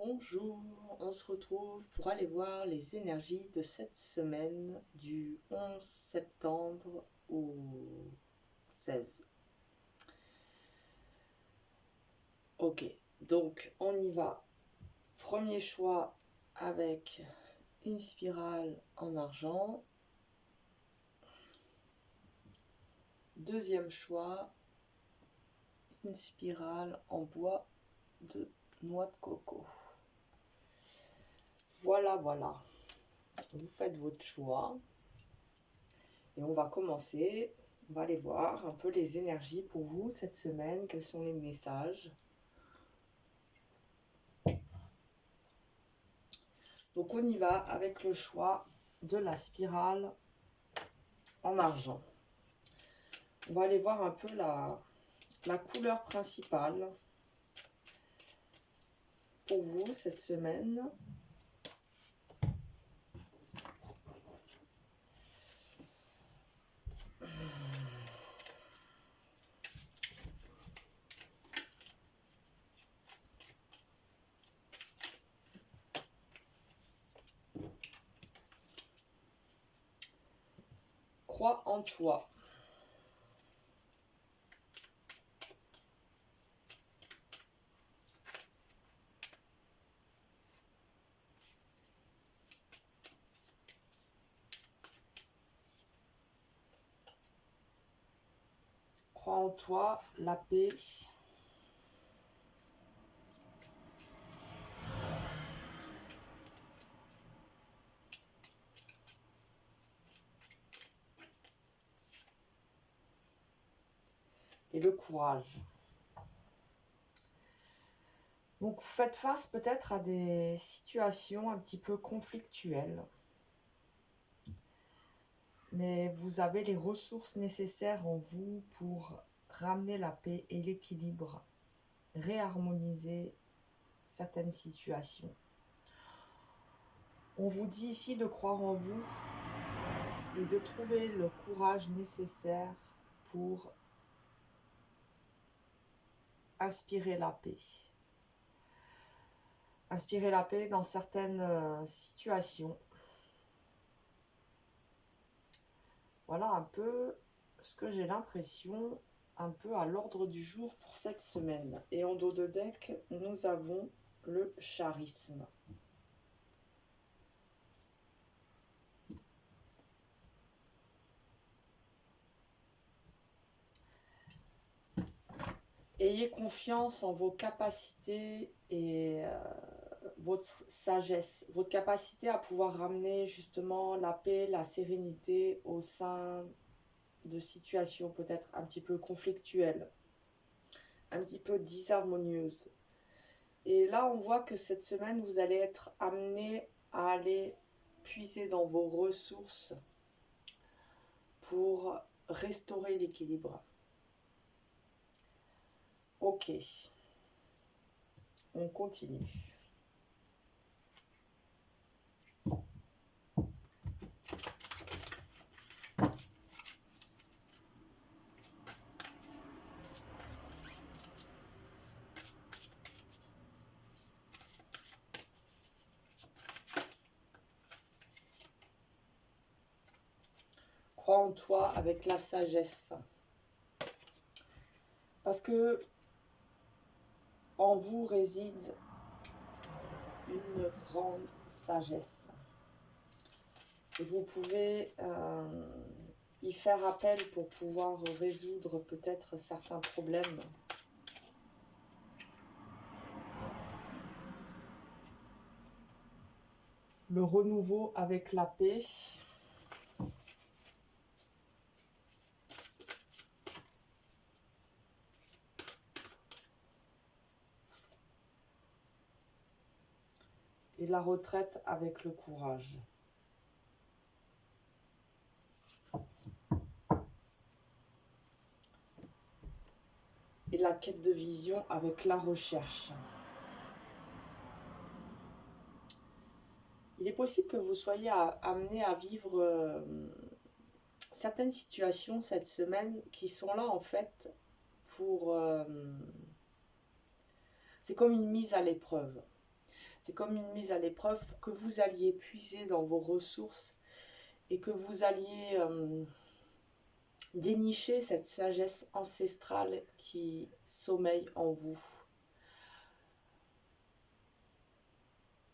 Bonjour, on se retrouve pour aller voir les énergies de cette semaine du 11 septembre au 16. Ok, donc on y va. Premier choix avec une spirale en argent. Deuxième choix, une spirale en bois de noix de coco. Voilà, vous faites votre choix et on va commencer. On va aller voir un peu les énergies pour vous cette semaine, quels sont les messages. Donc on y va avec le choix de la spirale en argent. On va aller voir un peu la couleur principale pour vous cette semaine. Crois en toi. Crois en toi, la paix. Et le courage. Donc faites face peut-être à des situations un petit peu conflictuelles. Mais vous avez les ressources nécessaires en vous pour ramener la paix et l'équilibre, réharmoniser certaines situations. On vous dit ici de croire en vous et de trouver le courage nécessaire pour inspirer la paix. Inspirer la paix dans certaines situations. Voilà un peu ce que j'ai l'impression, un peu à l'ordre du jour pour cette semaine. Et en dos de deck, nous avons le charisme. Ayez confiance en vos capacités et votre sagesse, votre capacité à pouvoir ramener justement la paix, la sérénité au sein de situations peut-être un petit peu conflictuelles, un petit peu disharmonieuses. Et là, on voit que cette semaine, vous allez être amené à aller puiser dans vos ressources pour restaurer l'équilibre. Ok, on continue. Crois en toi avec la sagesse. Parce que en vous réside une grande sagesse. Et vous pouvez y faire appel pour pouvoir résoudre peut-être certains problèmes. Le renouveau avec la paix. Et la retraite avec le courage. Et la quête de vision avec la recherche. Il est possible que vous soyez amené à vivre certaines situations cette semaine qui sont là en fait pour... c'est comme une mise à l'épreuve. C'est comme une mise à l'épreuve pour que vous alliez puiser dans vos ressources et que vous alliez dénicher cette sagesse ancestrale qui sommeille en vous.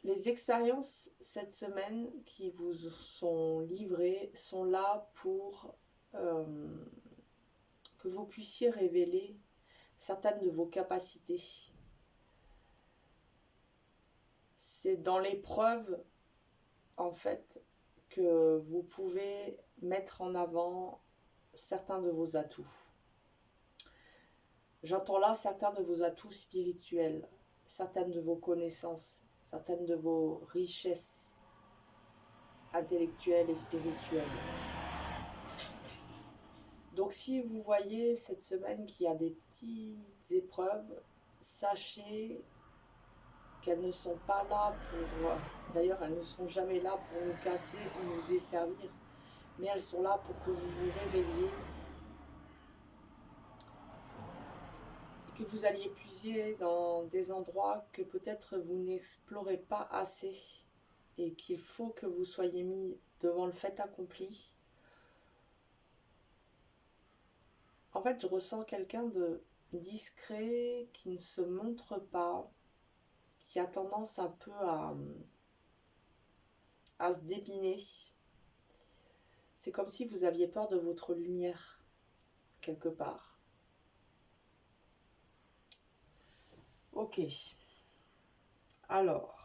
Les expériences cette semaine qui vous sont livrées sont là pour que vous puissiez révéler certaines de vos capacités. C'est dans l'épreuve, en fait, que vous pouvez mettre en avant certains de vos atouts. J'entends là certains de vos atouts spirituels, certaines de vos connaissances, certaines de vos richesses intellectuelles et spirituelles. Donc si vous voyez cette semaine qu'il y a des petites épreuves, sachez qu'elles ne sont pas là pour... D'ailleurs, elles ne sont jamais là pour nous casser ou nous desservir, mais elles sont là pour que vous vous réveilliez, que vous alliez puiser dans des endroits que peut-être vous n'explorez pas assez et qu'il faut que vous soyez mis devant le fait accompli. En fait, je ressens quelqu'un de discret, qui ne se montre pas, qui a tendance un peu à se débiner. C'est comme si vous aviez peur de votre lumière, quelque part. Ok. Alors.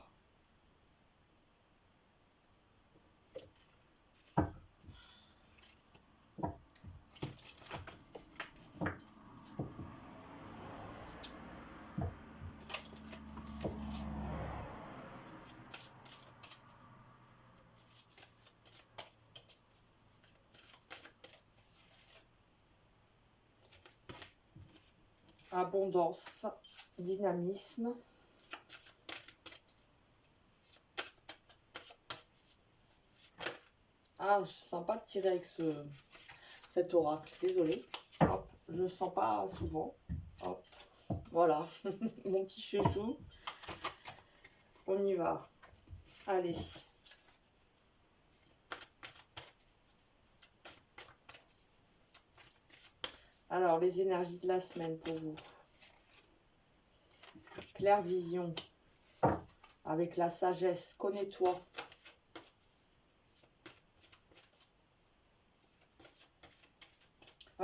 Abondance, dynamisme. Ah, je sens pas de tirer avec cet oracle, désolé. Hop, je ne sens pas souvent. Hop, voilà, mon petit chouchou. On y va. Allez. Alors, les énergies de la semaine pour vous. Claire vision. Avec la sagesse. Connais-toi.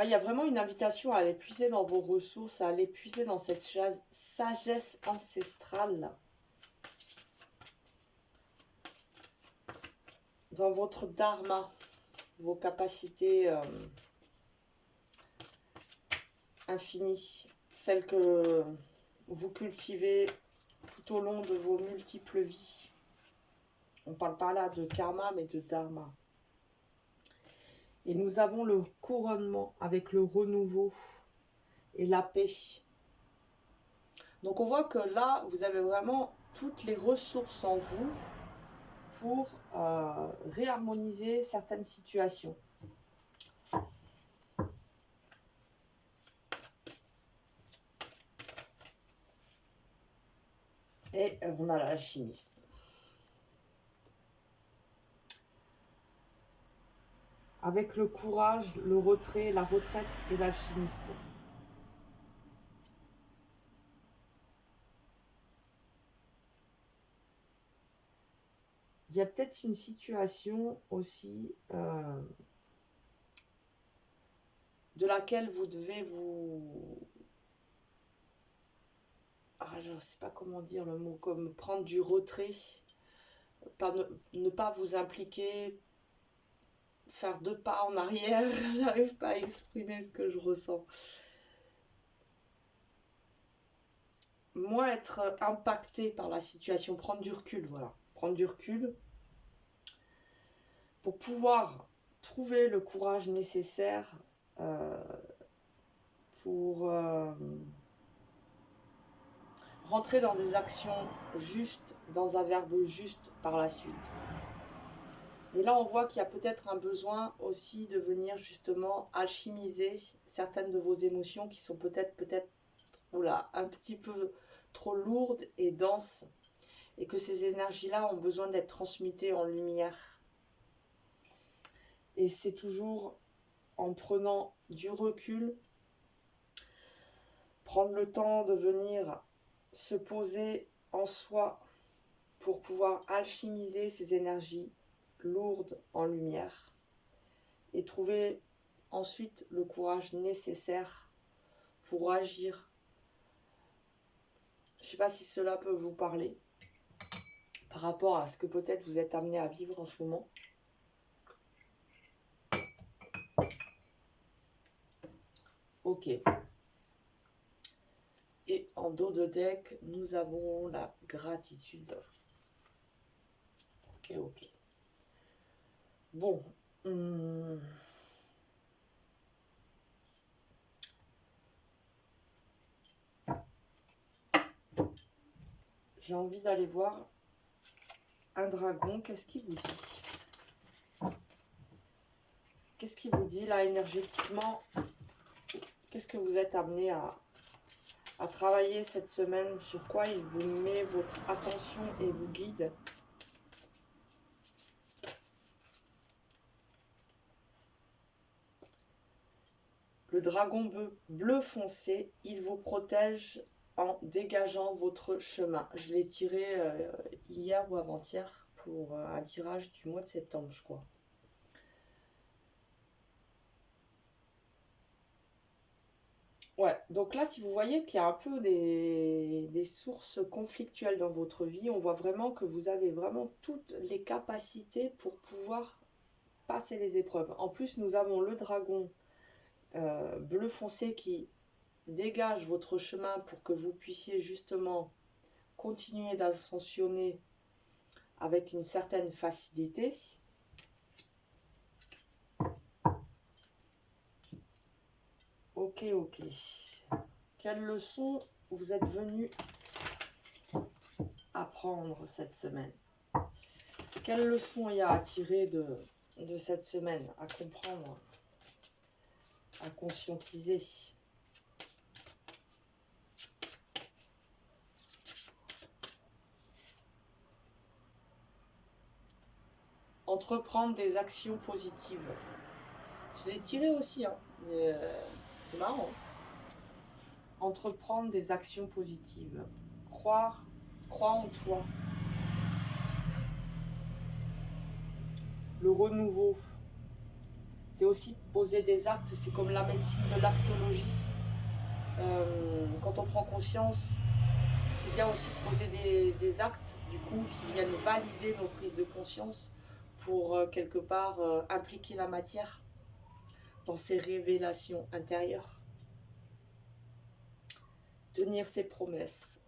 Il y a vraiment une invitation à aller puiser dans vos ressources, à aller puiser dans cette sagesse ancestrale. Dans votre dharma, vos capacités infinies, celles que vous cultivez tout au long de vos multiples vies. On ne parle pas là de karma, mais de dharma. Et nous avons le couronnement avec le renouveau et la paix. Donc on voit que là, vous avez vraiment toutes les ressources en vous pour réharmoniser certaines situations. Et on a l'alchimiste. Avec le courage, le retrait, la retraite et l'alchimiste. Il y a peut-être une situation aussi de laquelle vous devez vous... Ah, je ne sais pas comment dire le mot, comme prendre du retrait, ne pas vous impliquer, faire 2 pas en arrière. J'arrive pas à exprimer ce que je ressens. Moi, être impacté par la situation, prendre du recul, voilà. Prendre du recul pour pouvoir trouver le courage nécessaire pour rentrer dans des actions justes, dans un verbe juste par la suite. Et là, on voit qu'il y a peut-être un besoin aussi de venir justement alchimiser certaines de vos émotions qui sont peut-être un petit peu trop lourdes et denses. et que ces énergies-là ont besoin d'être transmutées en lumière. Et c'est toujours en prenant du recul, prendre le temps de venir se poser en soi pour pouvoir alchimiser ces énergies lourdes en lumière et trouver ensuite le courage nécessaire pour agir. Je ne sais pas si cela peut vous parler par rapport à ce que peut-être vous êtes amené à vivre en ce moment. Ok. Et en dos de deck, nous avons la gratitude. Ok, ok. Bon. J'ai envie d'aller voir un dragon. Qu'est-ce qu'il vous dit? Qu'est-ce qu'il vous dit là énergétiquement? Qu'est-ce que vous êtes amené à travailler cette semaine? Sur quoi il vous met votre attention et vous guide? Le dragon bleu foncé, il vous protège en dégageant votre chemin. Je l'ai tiré hier ou avant-hier pour un tirage du mois de septembre, je crois. Ouais, donc là, si vous voyez qu'il y a un peu des sources conflictuelles dans votre vie, on voit vraiment que vous avez vraiment toutes les capacités pour pouvoir passer les épreuves. En plus, nous avons le dragon bleu foncé qui dégage votre chemin pour que vous puissiez justement continuer d'ascensionner avec une certaine facilité. Ok, ok. Quelle leçon vous êtes venu apprendre cette semaine? Quelle leçon il y a à tirer de cette semaine, à comprendre, à conscientiser? Entreprendre des actions positives. Je l'ai tiré aussi, hein, mais c'est marrant. Entreprendre des actions positives. Crois en toi. Le renouveau. C'est aussi poser des actes, c'est comme la médecine de l'actologie. Quand on prend conscience, c'est bien aussi de poser des actes, du coup, qui viennent valider nos prises de conscience pour quelque part impliquer la matière dans ses révélations intérieures. Tenir ses promesses.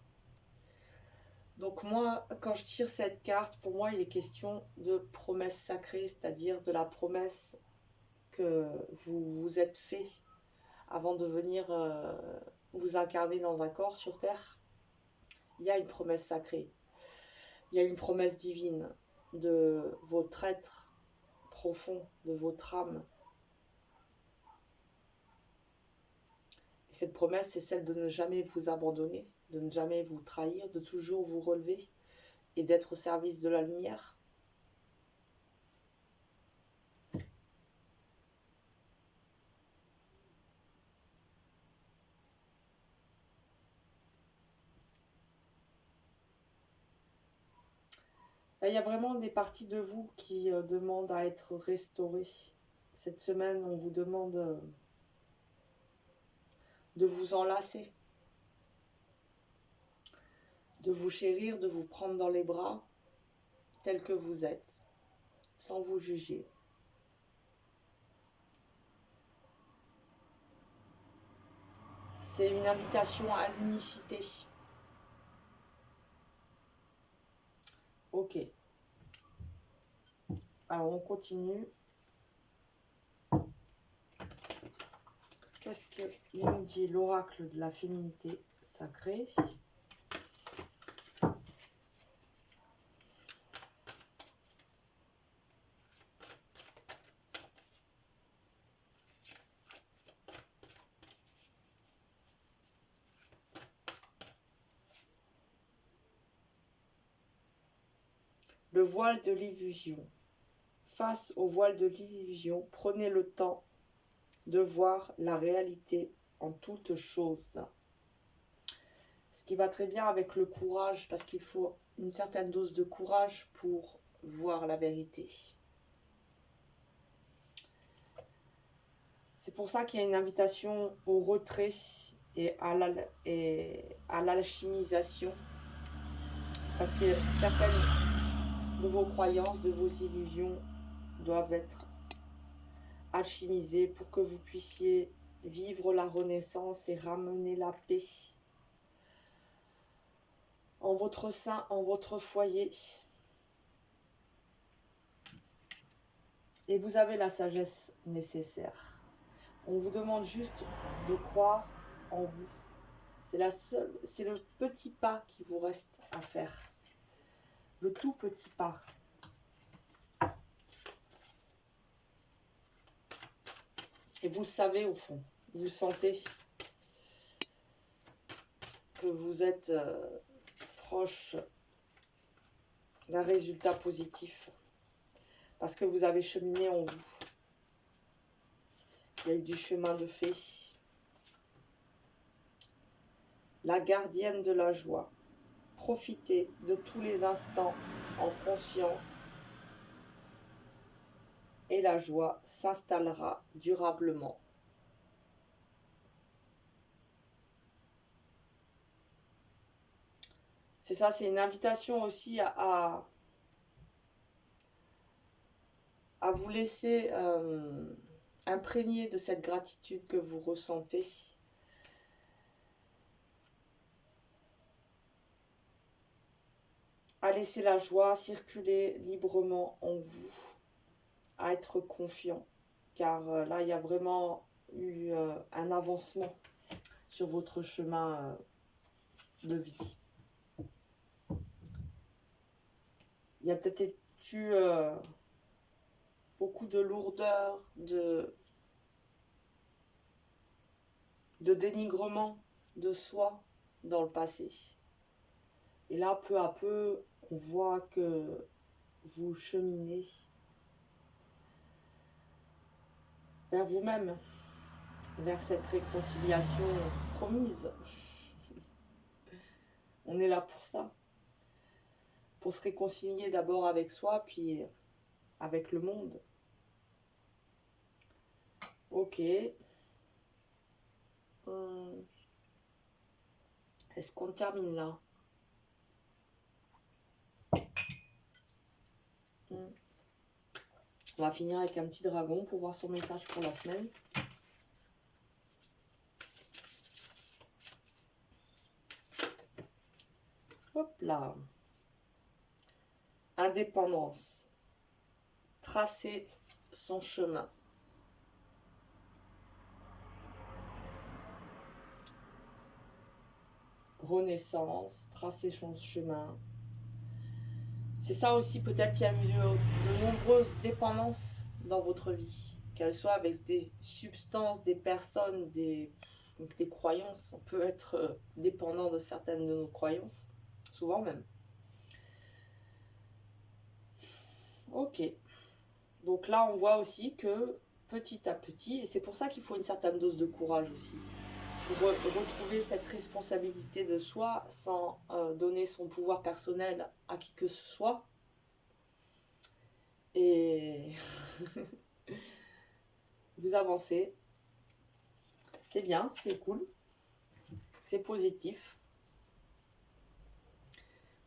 Donc moi, quand je tire cette carte, pour moi, il est question de promesse sacrée, c'est-à-dire de la promesse que vous vous êtes fait avant de venir vous incarner dans un corps sur Terre. Il y a une promesse sacrée, il y a une promesse divine de votre être profond, de votre âme. Et cette promesse, c'est celle de ne jamais vous abandonner, de ne jamais vous trahir, de toujours vous relever et d'être au service de la lumière. Là, il y a vraiment des parties de vous qui demandent à être restaurées. Cette semaine, on vous demande de vous enlacer, de vous chérir, de vous prendre dans les bras, tel que vous êtes, sans vous juger. C'est une invitation à l'unicité. Ok. Alors, on continue. Qu'est-ce qu'il nous dit l'oracle de la féminité sacrée? Le voile de l'illusion. Face au voile de l'illusion, prenez le temps de voir la réalité en toutes choses. Ce qui va très bien avec le courage, parce qu'il faut une certaine dose de courage pour voir la vérité. C'est pour ça qu'il y a une invitation au retrait et à l'alchimisation. Parce que certaines de vos croyances, de vos illusions doivent être alchimisées pour que vous puissiez vivre la renaissance et ramener la paix en votre sein, en votre foyer. Et vous avez la sagesse nécessaire. On vous demande juste de croire en vous. C'est le petit pas qui vous reste à faire. Le tout petit pas. Et vous le savez au fond. Vous le sentez. Que vous êtes proche d'un résultat positif. Parce que vous avez cheminé en vous. Il y a eu du chemin de fée. La gardienne de la joie. Profitez de tous les instants en conscience et la joie s'installera durablement. C'est ça, c'est une invitation aussi à vous laisser imprégner de cette gratitude que vous ressentez. À laisser la joie circuler librement en vous, à être confiant, car là, il y a vraiment eu un avancement sur votre chemin de vie. Il y a peut-être eu beaucoup de lourdeur, de dénigrement de soi dans le passé. Et là, peu à peu, on voit que vous cheminez vers vous-même, vers cette réconciliation promise. On est là pour ça. Pour se réconcilier d'abord avec soi, puis avec le monde. Ok. Est-ce qu'on termine là? On va finir avec un petit dragon pour voir son message pour la semaine. Hop là. Indépendance. Tracer son chemin. Renaissance. Tracer son chemin. C'est ça aussi, peut-être il y a eu de nombreuses dépendances dans votre vie. Qu'elles soient avec des substances, des personnes, des croyances. On peut être dépendant de certaines de nos croyances. Souvent même. Ok. Donc là, on voit aussi que petit à petit, et c'est pour ça qu'il faut une certaine dose de courage aussi, pour retrouver cette responsabilité de soi sans donner son pouvoir personnel à qui que ce soit. Et vous avancez. C'est bien, c'est cool. C'est positif.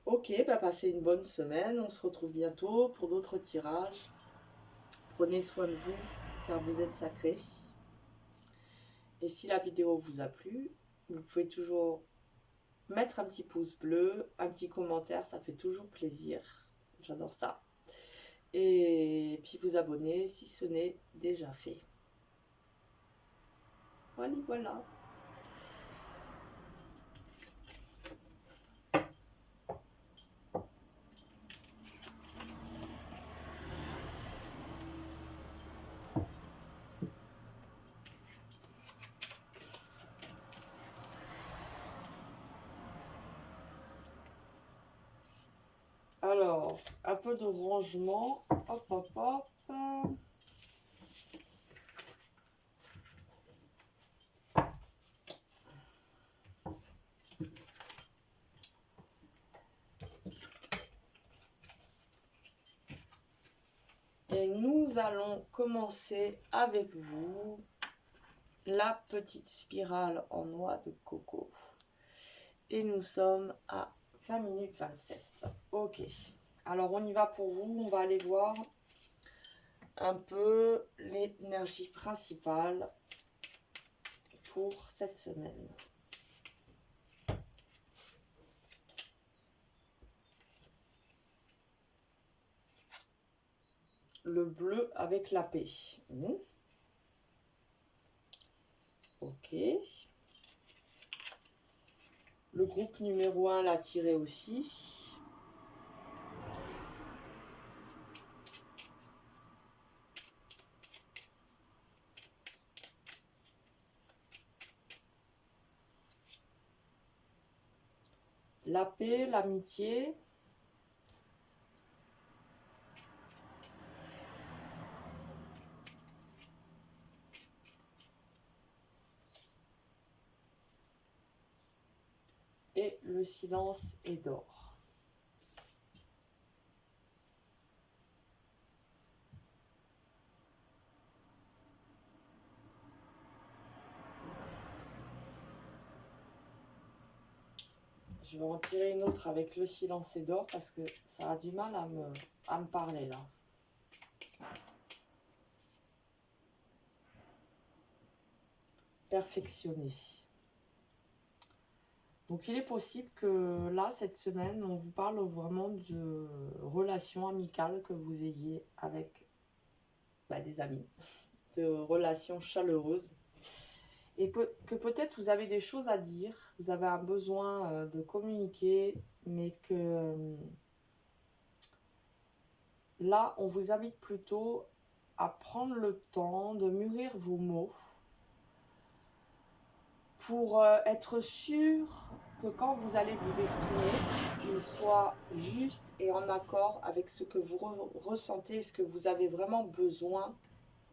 Ok, bah passez une bonne semaine. On se retrouve bientôt pour d'autres tirages. Prenez soin de vous, car vous êtes sacrés. Et si la vidéo vous a plu, vous pouvez toujours mettre un petit pouce bleu, un petit commentaire, ça fait toujours plaisir. J'adore ça. Et puis vous abonner si ce n'est déjà fait. Voilà. Alors, Alors, un peu de rangement. Hop, hop, hop. Et nous allons commencer avec vous la petite spirale en noix de coco. Et nous sommes à 20 minutes 27. Ok. Alors, on y va pour vous. On va aller voir un peu l'énergie principale pour cette semaine. Le bleu avec la paix. Ok. Le groupe numéro 1 l'a tiré aussi. La paix, l'amitié. Et le silence est d'or. Je vais en tirer une autre avec le silence et d'or parce que ça a du mal à me parler là. Perfectionner. Donc il est possible que là, cette semaine, on vous parle vraiment de relations amicales que vous ayez avec des amis, de relations chaleureuses. Et que peut-être vous avez des choses à dire, vous avez un besoin de communiquer, mais que là, on vous invite plutôt à prendre le temps de mûrir vos mots pour être sûr que quand vous allez vous exprimer, qu'il soit juste et en accord avec ce que vous ressentez, ce que vous avez vraiment besoin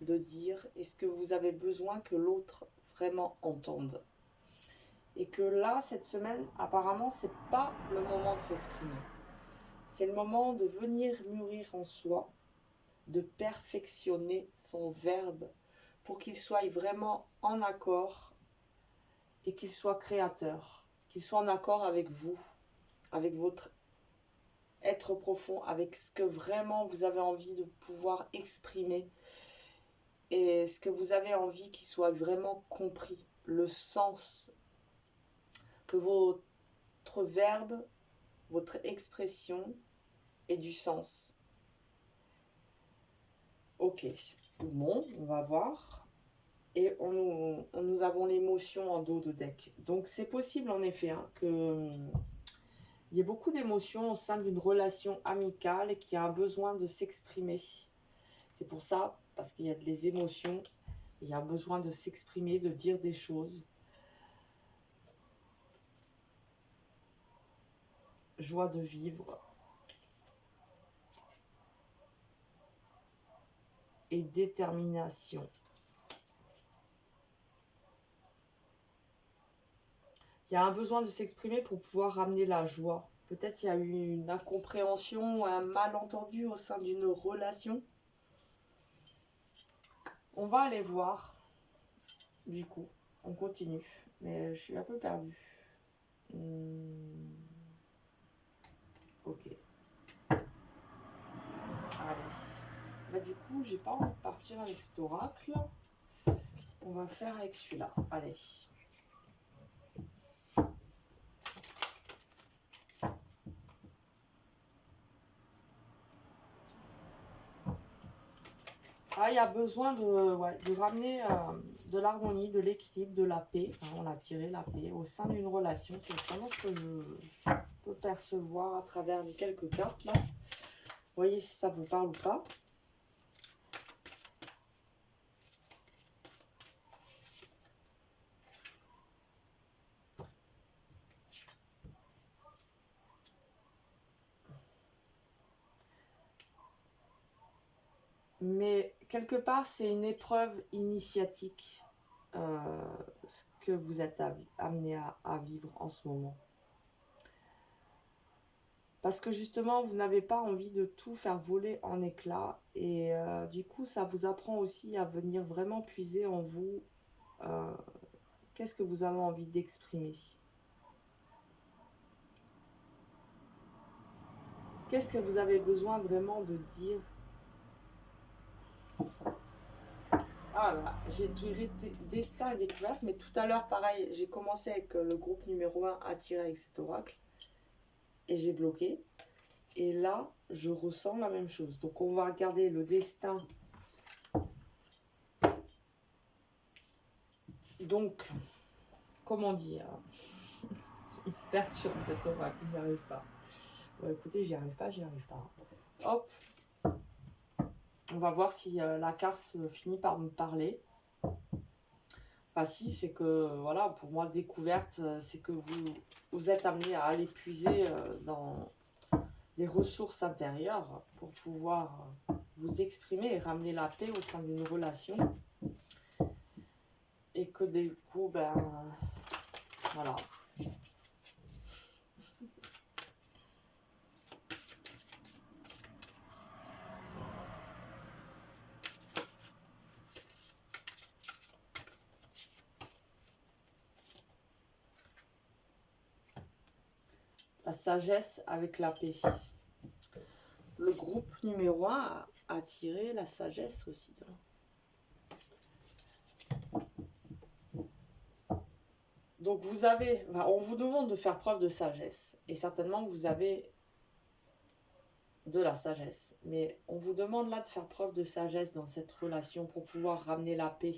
de dire et ce que vous avez besoin que l'autre vraiment entende. Et que là, cette semaine, apparemment, c'est pas le moment de s'exprimer. C'est le moment de venir mûrir en soi, de perfectionner son verbe pour qu'il soit vraiment en accord et qu'il soit créateur, qu'il soit en accord avec vous, avec votre être profond, avec ce que vraiment vous avez envie de pouvoir exprimer et ce que vous avez envie qu'il soit vraiment compris, le sens, que votre verbe, votre expression ait du sens. Ok, bon, on va voir. Et nous avons l'émotion en dos de deck. Donc c'est possible en effet que il y a beaucoup d'émotions au sein d'une relation amicale et qui a un besoin de s'exprimer. C'est pour ça, parce qu'il y a des émotions, il y a un besoin de s'exprimer, de dire des choses. Joie de vivre. Et détermination. Il y a un besoin de s'exprimer pour pouvoir ramener la joie. Peut-être il y a eu une incompréhension ou un malentendu au sein d'une relation. On va aller voir. Du coup, on continue. Mais je suis un peu perdue. Ok. Allez. Du coup, j'ai pas envie de partir avec cet oracle. On va faire avec celui-là. Allez. Ah, il y a besoin de ramener de l'harmonie, de l'équilibre, de la paix. On a tiré la paix au sein d'une relation. C'est vraiment ce que je peux percevoir à travers les quelques cartes là. Voyez si ça vous parle ou pas. Mais quelque part, c'est une épreuve initiatique, ce que vous êtes amené à vivre en ce moment. Parce que justement, vous n'avez pas envie de tout faire voler en éclats. Et du coup, ça vous apprend aussi à venir vraiment puiser en vous. Qu'est-ce que vous avez envie d'exprimer? Qu'est-ce que vous avez besoin vraiment de dire? Ah là, j'ai duré destin et découverte, mais tout à l'heure, pareil, j'ai commencé avec le groupe numéro 1 à tirer avec cet oracle. Et j'ai bloqué. Et là, je ressens la même chose. Donc, on va regarder le destin. Donc, comment dire? Il me perturbe cet oracle, j'y arrive pas. Bon, écoutez, j'y arrive pas. Hop. On va voir si la carte finit par me parler. Enfin, si, c'est que, voilà, pour moi, découverte, c'est que vous êtes amené à aller puiser dans des ressources intérieures pour pouvoir vous exprimer et ramener la paix au sein d'une relation. Et que du coup, ben, voilà. La sagesse avec la paix. Le groupe numéro 1 a tiré la sagesse aussi. Donc vous avez, on vous demande de faire preuve de sagesse. Et certainement que vous avez de la sagesse. Mais on vous demande là de faire preuve de sagesse dans cette relation pour pouvoir ramener la paix.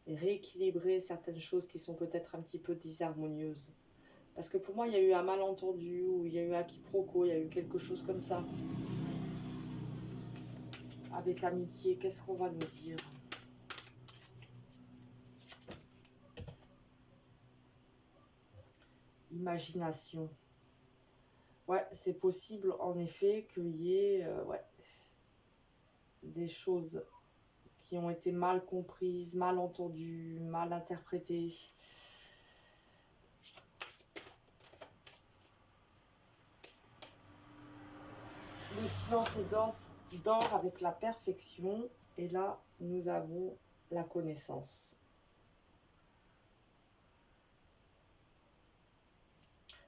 Et rééquilibrer certaines choses qui sont peut-être un petit peu disharmonieuses. Parce que pour moi, il y a eu un malentendu, ou il y a eu un quiproquo, il y a eu quelque chose comme ça. Avec amitié, qu'est-ce qu'on va nous dire? Imagination. Ouais, c'est possible en effet qu'il y ait des choses qui ont été mal comprises, mal entendues, mal interprétées. Le silence est d'or avec la perfection. Et là, nous avons la connaissance.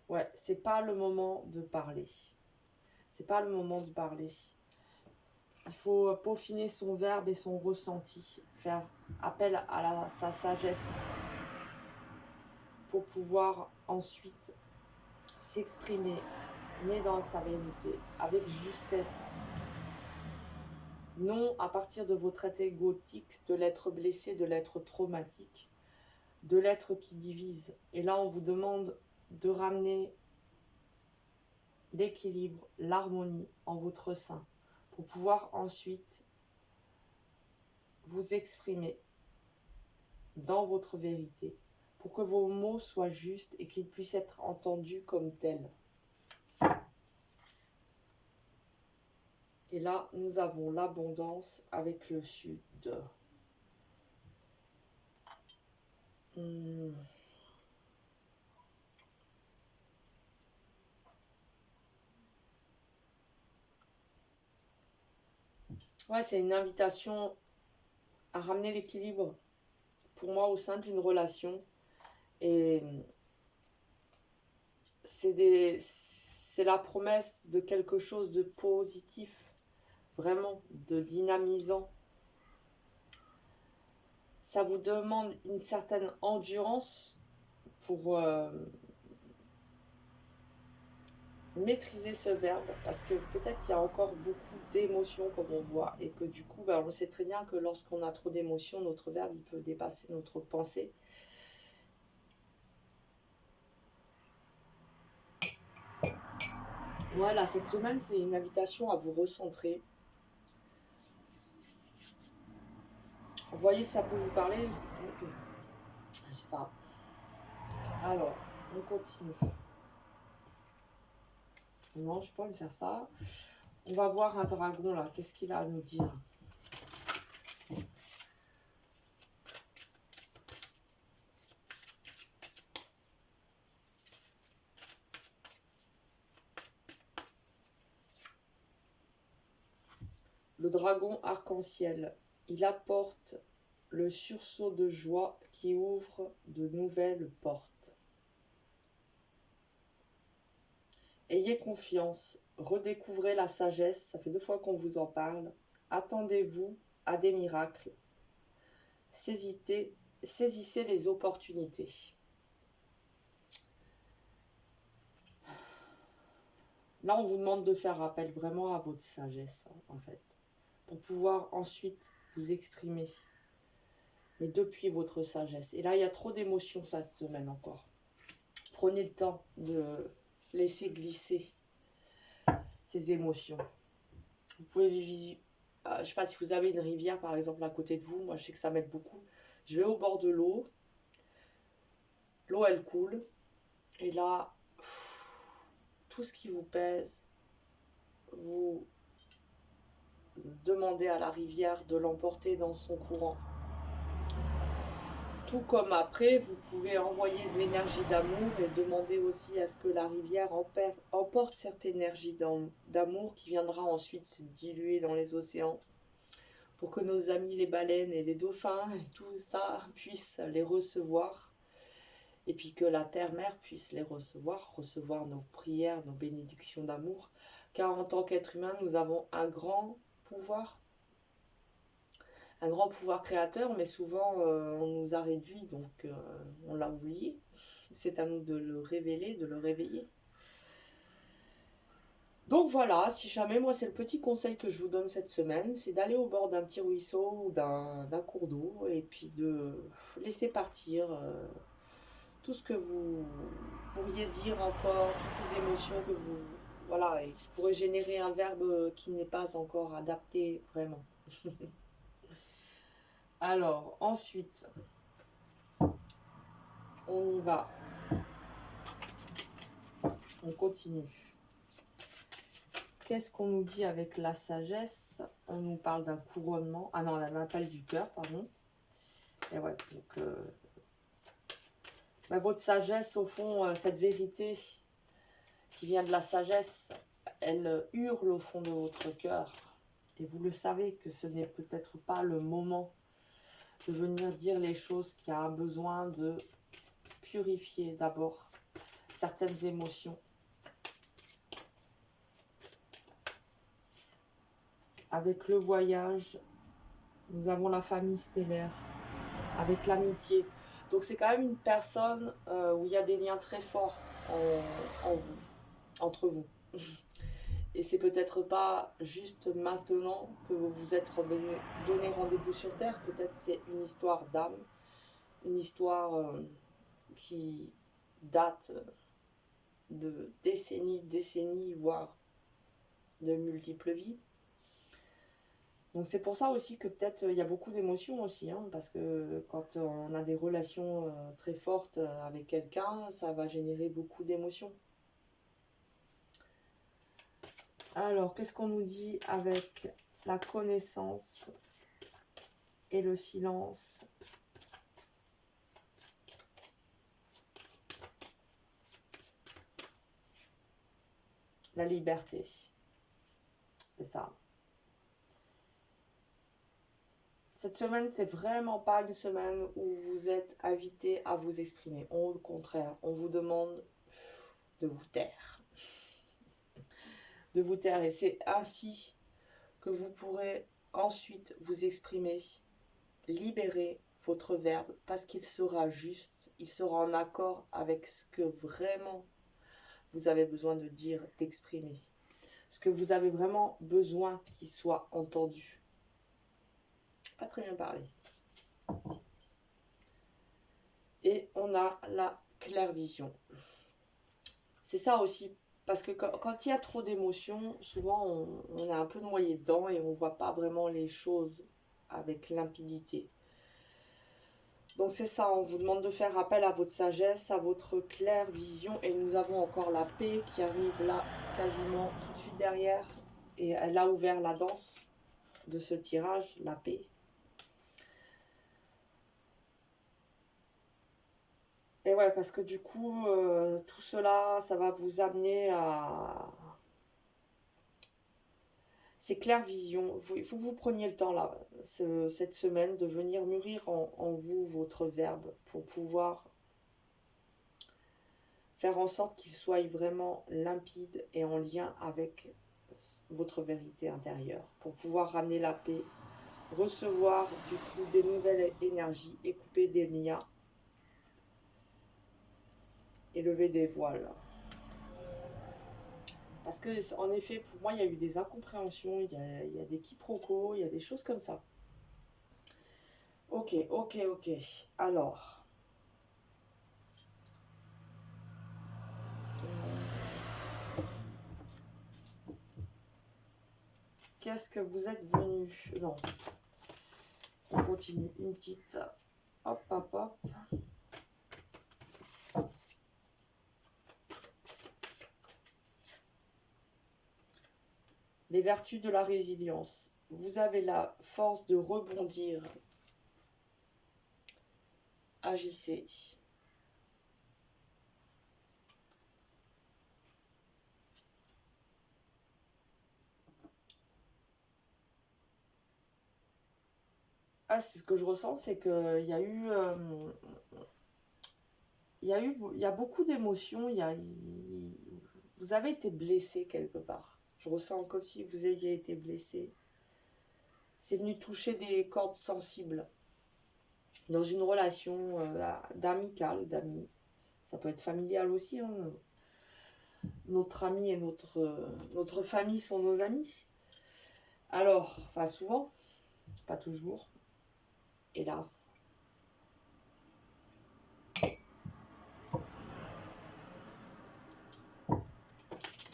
Ouais, c'est pas le moment de parler. C'est pas le moment de parler. Il faut peaufiner son verbe et son ressenti. Faire appel à sa sagesse. Pour pouvoir ensuite s'exprimer, mais dans sa vérité, avec justesse. Non à partir de vos traités égotiques, de l'être blessé, de l'être traumatique, de l'être qui divise. Et là, on vous demande de ramener l'équilibre, l'harmonie en votre sein, pour pouvoir ensuite vous exprimer dans votre vérité, pour que vos mots soient justes et qu'ils puissent être entendus comme tels. Et là, nous avons l'abondance avec le sud. Ouais, c'est une invitation à ramener l'équilibre pour moi au sein d'une relation. Et c'est la promesse de quelque chose de positif, vraiment, de dynamisant. Ça vous demande une certaine endurance pour maîtriser ce verbe, parce que peut-être qu'il y a encore beaucoup d'émotions comme on voit, et que du coup, on sait très bien que lorsqu'on a trop d'émotions, notre verbe il peut dépasser notre pensée. Voilà, cette semaine, c'est une invitation à vous recentrer. Vous voyez, ça peut vous parler. Je sais pas. Alors, on continue. Non, je peux pas lui faire ça. On va voir un dragon là. Qu'est-ce qu'il a à nous dire? le dragon arc-en-ciel. Il apporte le sursaut de joie qui ouvre de nouvelles portes. Ayez confiance, redécouvrez la sagesse, ça fait 2 fois qu'on vous en parle. Attendez-vous à des miracles. Saisissez les opportunités. Là, on vous demande de faire appel vraiment à votre sagesse, en fait, pour pouvoir ensuite vous exprimer, mais depuis votre sagesse. Et là, il y a trop d'émotions cette semaine encore. Prenez le temps de laisser glisser ces émotions. Vous pouvez vivre, je ne sais pas si vous avez une rivière, par exemple, à côté de vous. Moi, je sais que ça m'aide beaucoup. Je vais au bord de l'eau. L'eau, elle coule. Et là, tout ce qui vous pèse, vous demandez à la rivière de l'emporter dans son courant. Tout comme après, vous pouvez envoyer de l'énergie d'amour et demander aussi à ce que la rivière emporte cette énergie d'amour qui viendra ensuite se diluer dans les océans pour que nos amis les baleines et les dauphins et tout ça puissent les recevoir et puis que la terre-mère puisse les recevoir nos prières, nos bénédictions d'amour, car en tant qu'être humain, nous avons un grand pouvoir créateur, mais souvent on nous a réduit, donc on l'a oublié. C'est à nous de le révéler, de le réveiller. Donc voilà, si jamais, moi c'est le petit conseil que je vous donne cette semaine, c'est d'aller au bord d'un petit ruisseau ou d'un cours d'eau et puis de laisser partir tout ce que vous pourriez dire encore, toutes ces émotions que vous... Voilà, et qui pourraient générer un verbe qui n'est pas encore adapté vraiment. Alors, ensuite, on y va. On continue. Qu'est-ce qu'on nous dit avec la sagesse? On nous parle d'un couronnement. Ah non, d'un appel du cœur, pardon. Et ouais, donc... votre sagesse, au fond, cette vérité qui vient de la sagesse, elle hurle au fond de votre cœur. Et vous le savez que ce n'est peut-être pas le moment de venir dire les choses qui a besoin de purifier d'abord certaines émotions. Avec le voyage, nous avons la famille stellaire, avec l'amitié. Donc c'est quand même une personne où il y a des liens très forts en vous, entre vous. Et c'est peut-être pas juste maintenant que vous vous êtes donné rendez-vous sur Terre, peut-être c'est une histoire d'âme, une histoire qui date de décennies, voire de multiples vies. Donc c'est pour ça aussi que peut-être il y a beaucoup d'émotions aussi, hein, parce que quand on a des relations très fortes avec quelqu'un, ça va générer beaucoup d'émotions. Alors, qu'est-ce qu'on nous dit avec la connaissance et le silence? La liberté, c'est ça. Cette semaine, c'est vraiment pas une semaine où vous êtes invité à vous exprimer. Au contraire, on vous demande de vous taire. De vous taire. Et c'est ainsi que vous pourrez ensuite vous exprimer, libérer votre verbe, parce qu'il sera juste, il sera en accord avec ce que vraiment vous avez besoin de dire, d'exprimer. Ce que vous avez vraiment besoin qu'il soit entendu. Pas très bien parlé. Et on a la clairvision. C'est ça aussi, parce que quand il y a trop d'émotions, souvent on est un peu noyé dedans et on ne voit pas vraiment les choses avec limpidité. Donc c'est ça, on vous demande de faire appel à votre sagesse, à votre claire vision. Et nous avons encore la paix qui arrive là, quasiment tout de suite derrière. Et elle a ouvert la danse de ce tirage, la paix. Et ouais, parce que du coup, tout cela, ça va vous amener à... c'est clair vision. Il faut que vous preniez le temps là, cette semaine, de venir mûrir en vous votre verbe pour pouvoir faire en sorte qu'il soit vraiment limpide et en lien avec votre vérité intérieure, pour pouvoir ramener la paix, recevoir du coup des nouvelles énergies et couper des liens et lever des voiles. Parce que, en effet, pour moi, il y a eu des incompréhensions, il y a des quiproquos, il y a des choses comme ça. Ok, ok, ok. Alors, qu'est-ce que vous êtes venu? Non, on continue une petite. Hop, hop, hop. Les vertus de la résilience. Vous avez la force de rebondir. Agissez. Ah, c'est ce que je ressens, c'est qu'il y a eu, il y a beaucoup d'émotions. Vous avez été blessé quelque part. Je ressens comme si vous aviez été blessé. C'est venu toucher des cordes sensibles dans une relation d'amicale, d'amis. Ça peut être familial aussi. Hein. Notre ami et notre famille sont nos amis. Alors, enfin souvent, pas toujours, hélas.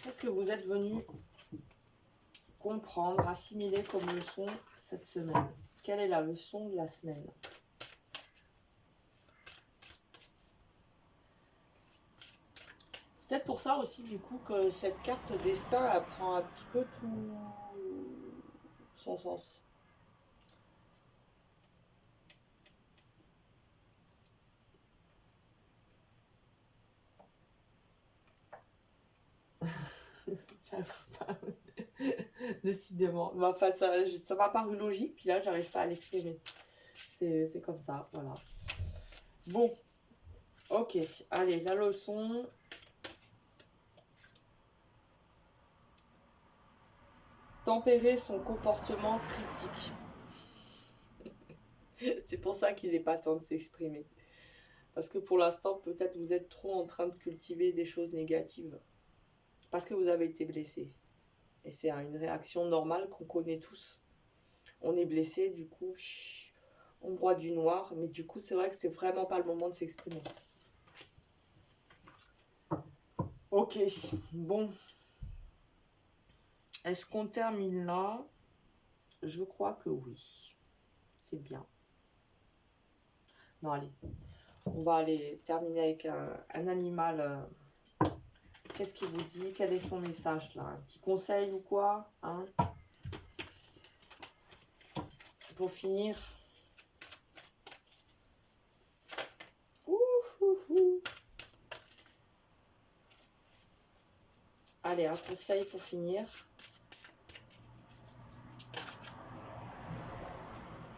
Qu'est-ce que vous êtes venu comprendre, assimiler comme leçon cette semaine? Quelle est la leçon de la semaine? Peut-être pour ça aussi, du coup, que cette carte destin, elle prend un petit peu tout son sens. J'arrive pas. Décidément. Enfin, ça m'a paru logique, puis là, j'arrive pas à l'exprimer. C'est comme ça, voilà. Bon, ok. Allez, la leçon. Tempérer son comportement critique. C'est pour ça qu'il n'est pas temps de s'exprimer. Parce que pour l'instant, peut-être vous êtes trop en train de cultiver des choses négatives. Parce que vous avez été blessé. Et c'est une réaction normale qu'on connaît tous. On est blessé, du coup, on broie du noir. Mais du coup, c'est vrai que c'est vraiment pas le moment de s'exprimer. Ok, bon. Est-ce qu'on termine là? Je crois que oui. C'est bien. Non, allez. On va aller terminer avec un animal. Qu'est-ce qu'il vous dit? Quel est son message là? Un petit conseil ou quoi, hein? Pour finir. Allez, un conseil pour finir.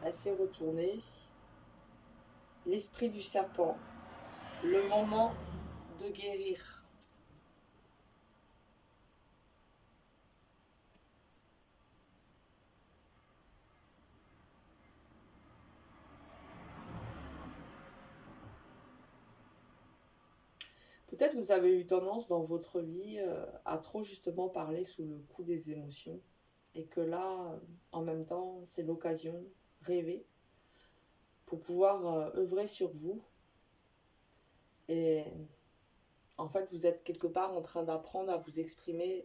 Elle s'est retournée. L'esprit du serpent. Le moment de guérir. Peut-être vous avez eu tendance dans votre vie à trop justement parler sous le coup des émotions. Et que là, en même temps, c'est l'occasion, rêver, pour pouvoir œuvrer sur vous. Et en fait, vous êtes quelque part en train d'apprendre à vous exprimer.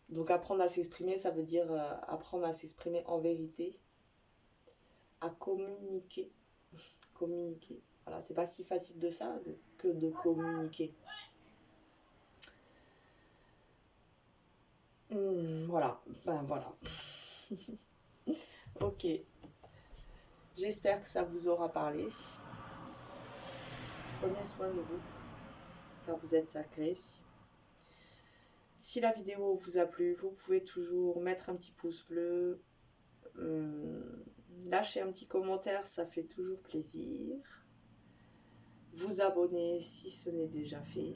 Donc apprendre à s'exprimer, ça veut dire apprendre à s'exprimer en vérité, à communiquer. Communiquer. Voilà, c'est pas si facile de ça que de communiquer. Voilà, ben voilà. Ok. J'espère que ça vous aura parlé. Prenez soin de vous, car vous êtes sacrés. Si la vidéo vous a plu, vous pouvez toujours mettre un petit pouce bleu, lâcher un petit commentaire, ça fait toujours plaisir. Vous abonner si ce n'est déjà fait.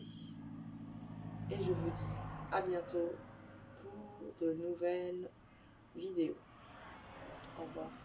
Et je vous dis à bientôt pour de nouvelles vidéos. Au revoir.